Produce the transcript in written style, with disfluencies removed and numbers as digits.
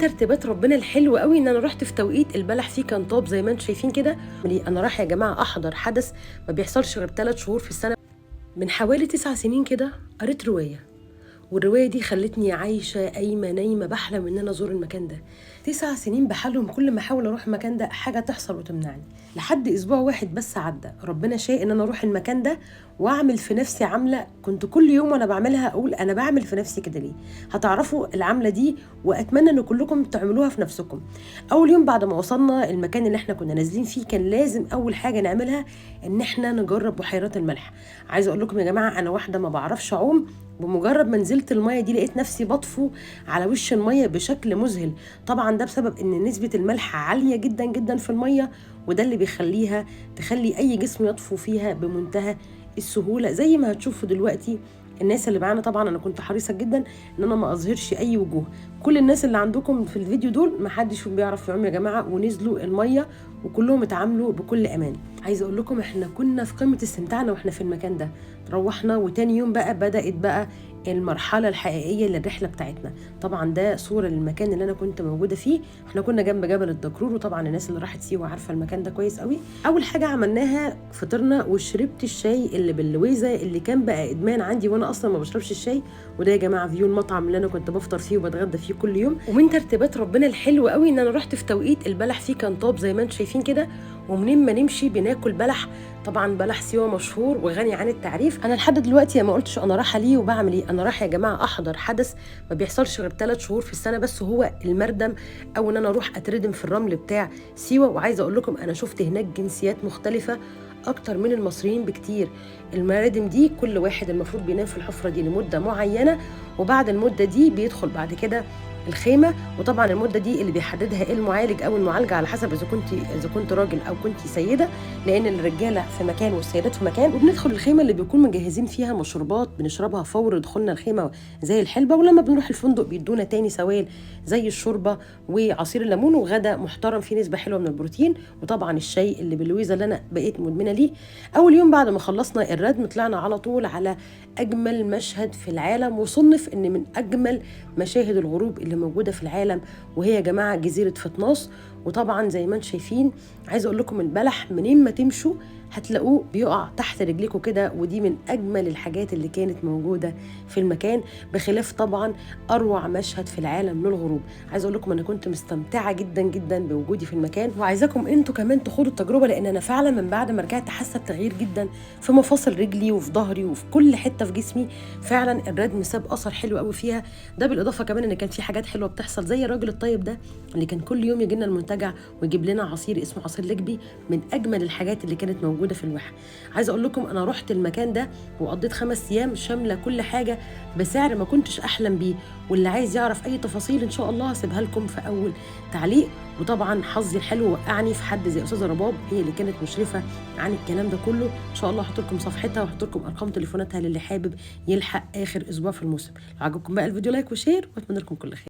ترتيبات ربنا الحلو قوي ان انا رحت في توقيت البلح فيه كان طاب زي ما انتم شايفين كده. انا رايحه يا جماعه احضر حدث ما بيحصلش غير 3 شهور في السنه. من حوالي 9 سنين كده قريت روايه، والرواية دي خلتني عايشة قايمة نايمة بحلم إن أنا أزور المكان ده. 9 سنين بحالهم كل ما أحاول أروح المكان ده حاجة تحصل وتمنعني، لحد أسبوع واحد بس عدى ربنا شاء إن أنا أروح المكان ده وأعمل في نفسي عملة كنت كل يوم وأنا بعملها أقول أنا بعمل في نفسي كده ليه. هتعرفوا العملة دي وأتمنى إن كلكم تعملوها في نفسكم. أول يوم بعد ما وصلنا المكان اللي إحنا كنا نازلين فيه كان لازم أول حاجة نعملها إن إحنا نجرب بحيرات الملح. عايزة أقول لكم يا جماعة أنا واحدة ما بعرفش أعوم، بمجرد ما نزلت الميه دي لقيت نفسي بطفو على وش الميه بشكل مذهل. طبعا ده بسبب ان نسبه الملح عاليه جدا جدا في الميه، وده اللي بيخليها تخلي اي جسم يطفو فيها بمنتهى السهوله زي ما هتشوفوا دلوقتي. الناس اللي معانا طبعا انا كنت حريصه جدا ان انا ما اظهرش اي وجوه. كل الناس اللي عندكم في الفيديو دول ما حدش بيعرف يعوم يا جماعه، ونزلوا الميه وكلهم اتعاملوا بكل امان. عايزه اقول لكم احنا كنا في قمه استمتاعنا واحنا في المكان ده. روحنا وتاني يوم بدات بقى المرحله الحقيقيه للرحله بتاعتنا. طبعا ده صوره للمكان اللي انا كنت موجوده فيه. احنا كنا جنب جبل الدكرور، وطبعا الناس اللي راحت سيوه عارفه المكان ده كويس قوي. اول حاجه عملناها فطرنا وشربت الشاي اللي باللويزه اللي كان بقى ادمان عندي وانا اصلا ما بشربش الشاي. وده يا جماعه فيو المطعم اللي انا كنت بفطر فيه وبتغدى فيه كل يوم. ومن ترتيبات ربنا الحلو قوي ان انا رحت في توقيت البلح فيه كان طاب زي ما انتم شايفين كده، ومنين ما نمشي بناكل بلح. طبعا بلح سيوه مشهور وغني عن التعريف. انا لحد دلوقتي ما قلتش انا رايحه ليه وبعمل ايه. انا رايحه يا جماعه احضر حدث ما بيحصلش غير 3 شهور في السنه بس، هو المردم، او ان انا اروح اتردم في الرمل بتاع سيوه. وعايزه اقول لكم انا شفت هناك جنسيات مختلفه اكتر من المصريين بكتير. المرادم دي كل واحد المفروض بينام في الحفره دي لمده معينه، وبعد المده دي بيدخل بعد كده الخيمه. وطبعا المده دي اللي بيحددها المعالج او المعالجه على حسب اذا كنت راجل او كنت سيده، لان الرجاله في مكان والسيدات في مكان. وبندخل الخيمه اللي بيكون مجهزين فيها مشروبات بنشربها فور دخولنا الخيمه زي الحلبه، ولما بنروح الفندق بيدونا تاني سوائل زي الشوربه وعصير الليمون وغدا محترم فيه نسبه حلوه من البروتين، وطبعا الشاي اللي باللويزه اللي انا بقيت مدمنه ليه. اول يوم بعد ما خلصنا الردم طلعنا على طول على اجمل مشهد في العالم، وصنف ان من اجمل مشاهد الغروب اللي موجوده في العالم، وهي يا جماعه جزيره فطناس. وطبعا زي ما انتم شايفين عايزه اقول لكم البلح منين ما تمشوا هتلاقوه بيقع تحت رجليكم كده، ودي من اجمل الحاجات اللي كانت موجوده في المكان، بخلاف طبعا اروع مشهد في العالم للغروب. عايزه اقول لكم انا كنت مستمتعه جدا جدا بوجودي في المكان، وعايزاكم انتوا كمان تخوضوا التجربه، لان انا فعلا من بعد ما رجعت حاسه بتغيير جدا في مفاصل رجلي وفي ظهري وفي كل حته في جسمي. فعلا الردم ساب اثر حلو قوي فيها. ده بالاضافه كمان ان كان في حاجات حلوه بتحصل زي الراجل الطيب ده اللي كان كل يوم يجي لنا المنتجع ويجيب لنا عصير اسمه عصير لجبي، من اجمل الحاجات اللي كانت موجوده في الواحه. عايزه اقول لكم انا رحت المكان ده وقضيت 5 ايام شامله كل حاجه بسعر ما كنتش احلم بيه. واللي عايز يعرف اي تفاصيل ان شاء الله هسيبها لكم في اول تعليق. وطبعا حظي الحلو وقعني في حد زي استاذه رباب، هي اللي كانت مشرفه عن الكلام ده كله. ان شاء الله هحط لكم صفحتها وهحط لكم ارقام تليفوناتها للي حابب يلحق اخر اسبوع في الموسم. لو عجبكم بقى الفيديو لايك وشير، واتمنى لكم كل خير.